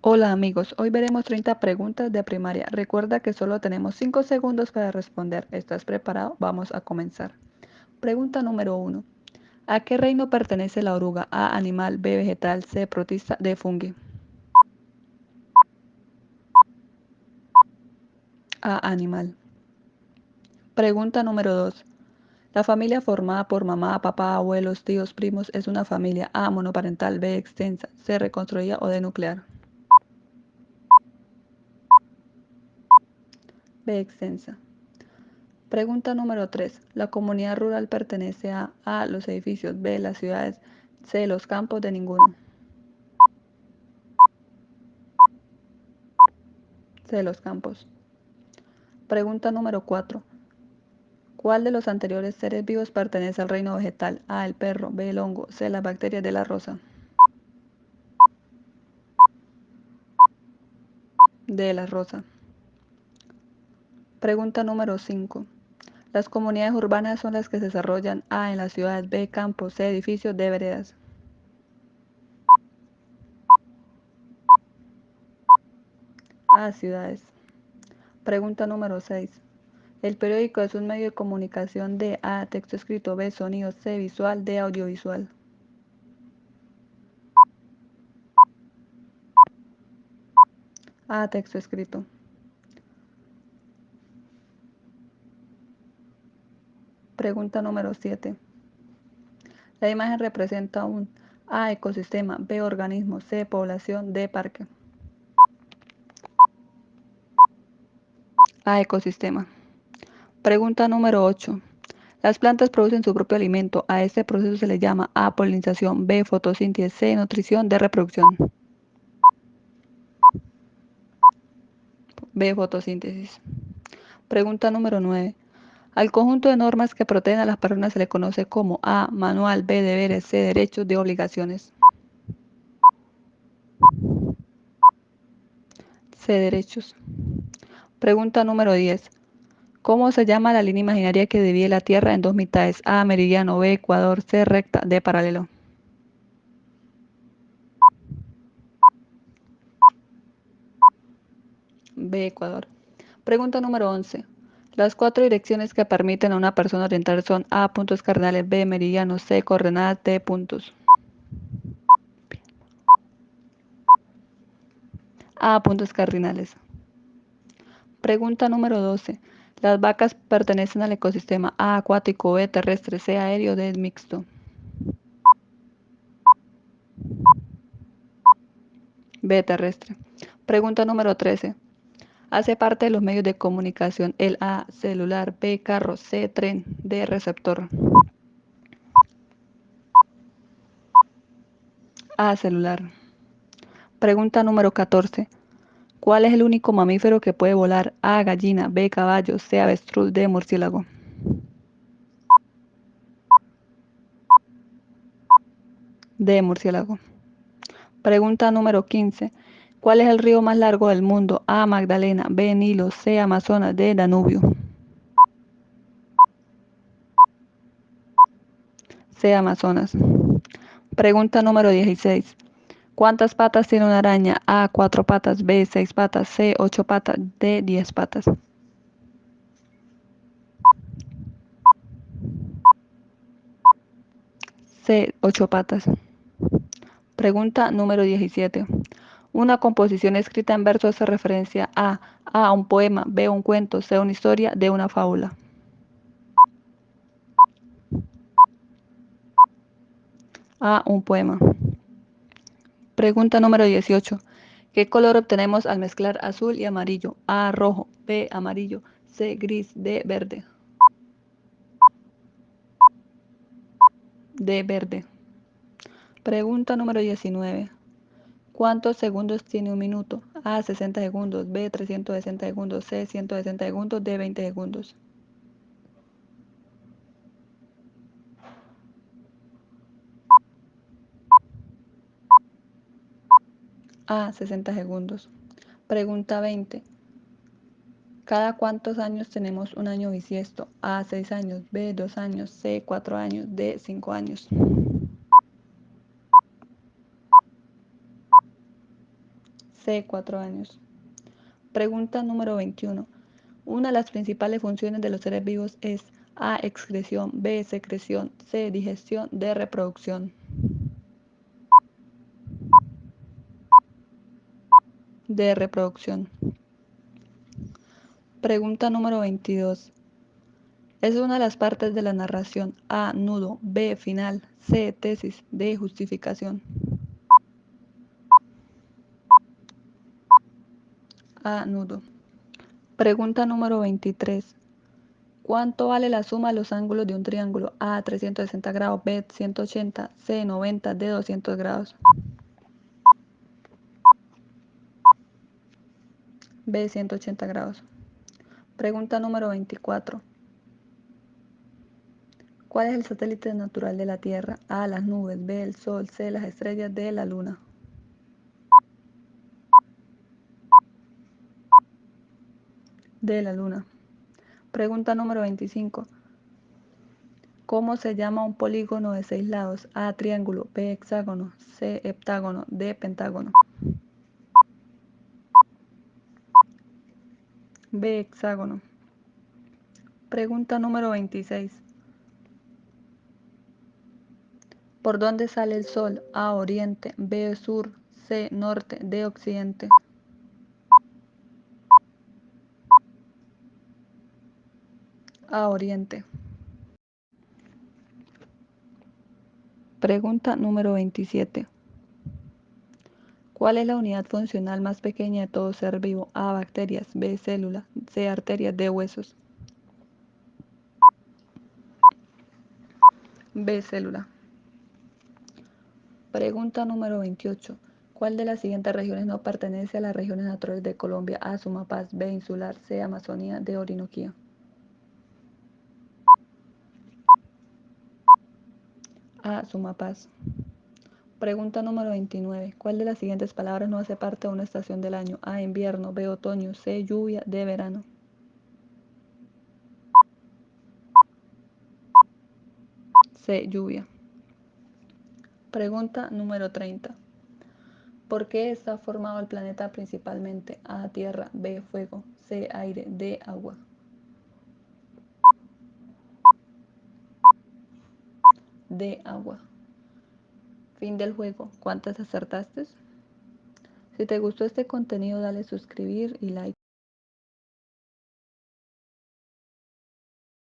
Hola amigos, hoy veremos 30 preguntas de primaria. Recuerda que solo tenemos 5 segundos para responder. ¿Estás preparado? Vamos a comenzar. Pregunta número 1. ¿A qué reino pertenece la oruga? A, animal, B, vegetal, C, protista, D, fungi. A, animal. Pregunta número 2. La familia formada por mamá, papá, abuelos, tíos, primos es una familia A, monoparental, B, extensa, C, reconstruida o D, nuclear. B, extensa. Pregunta número 3. ¿La comunidad rural pertenece a los edificios, B, las ciudades, C, los campos, de ninguno? C, los campos. Pregunta número 4. ¿Cuál de los anteriores seres vivos pertenece al reino vegetal? A, el perro, B, el hongo, C, las bacterias, D, la rosa. D, la rosa. Pregunta número 5. Las comunidades urbanas son las que se desarrollan A, en las ciudades, B, campos, C, edificios, D, veredas. A, ciudades. Pregunta número 6. El periódico es un medio de comunicación de A, texto escrito, B, sonido, C, visual, D, audiovisual. A, texto escrito. Pregunta número 7. La imagen representa un A, ecosistema, B, organismo, C, población, D, parque. A, ecosistema. Pregunta número 8. Las plantas producen su propio alimento. A este proceso se le llama A, polinización, B, fotosíntesis, C, nutrición, D, reproducción. B, fotosíntesis. Pregunta número 9. Al conjunto de normas que protegen a las personas se le conoce como A, manual, B, deberes, C, derechos, D, obligaciones. C, derechos. Pregunta número 10. ¿Cómo se llama la línea imaginaria que divide la Tierra en dos mitades? A, meridiano, B, ecuador, C, recta, D, paralelo. B, ecuador. Pregunta número 11. Las cuatro direcciones que permiten a una persona orientar son A, puntos cardinales, B, meridianos, C, coordenadas, D, puntos. A, puntos cardinales. Pregunta número 12. Las vacas pertenecen al ecosistema A, acuático, B, terrestre, C, aéreo, D, mixto. B, terrestre. Pregunta número 13. Hace parte de los medios de comunicación el A, celular, B, carro, C, tren, D, receptor. A, celular. Pregunta número 14. ¿Cuál es el único mamífero que puede volar? A, gallina, B, caballo, C, avestruz, D, murciélago. D, murciélago. Pregunta número 15. ¿Cuál es el río más largo del mundo? A, Magdalena, B, Nilo, C, Amazonas, D, Danubio. C, Amazonas. Pregunta número 16. ¿Cuántas patas tiene una araña? A, 4 patas, B, 6 patas, C, 8 patas, D, 10 patas. C, 8 patas. Pregunta número 17. Una composición escrita en verso hace referencia a un poema, B, un cuento, C, una historia, D, una fábula. A, un poema. Pregunta número 18. ¿Qué color obtenemos al mezclar azul y amarillo? A, rojo, B, amarillo, C, gris, D, verde. D, verde. Pregunta número 19. ¿Cuántos segundos tiene un minuto? A, 60 segundos, B, 360 segundos, C, 160 segundos, D, 20 segundos. A, 60 segundos. Pregunta 20. ¿Cada cuántos años tenemos un año bisiesto? A, 6 años, B, 2 años, C, 4 años, D, 5 años. C, 4 años. Pregunta número 21. Una de las principales funciones de los seres vivos es A, excreción, B, secreción, C, digestión, D, reproducción. D, reproducción. Pregunta número 22. Es una de las partes de la narración. A, nudo, B, final, C, tesis, D, justificación. A, nudo. Pregunta número 23. ¿Cuánto vale la suma de los ángulos de un triángulo? A, 360 grados, B, 180, C, 90, D, 200 grados. B, 180 grados. Pregunta número 24. ¿Cuál es el satélite natural de la Tierra? A, las nubes, B, el Sol, C, las estrellas, D, la Luna. D, la Luna. Pregunta número 25. ¿Cómo se llama un polígono de 6 lados? A, triángulo, B, hexágono, C, heptágono, D, pentágono. B, hexágono. Pregunta número 26. ¿Por dónde sale el sol? A, oriente, B, sur, C, norte, D, occidente. A, oriente. Pregunta número 27. ¿Cuál es la unidad funcional más pequeña de todo ser vivo? A, bacterias, B, células, C, arterias, D, huesos. B, célula. Pregunta número 28. ¿Cuál de las siguientes regiones no pertenece a las regiones naturales de Colombia? A, Sumapaz, B, insular, C, Amazonía, D, Orinoquía. A, Sumapaz. Pregunta número 29. ¿Cuál de las siguientes palabras no hace parte de una estación del año? A, invierno, B, otoño, C, lluvia, D, verano. C, lluvia. Pregunta número 30. ¿Por qué está formado el planeta principalmente? A, tierra, B, fuego, C, aire, D, agua. D, agua. Fin del juego. ¿Cuántas acertaste? Si te gustó este contenido, dale suscribir y like.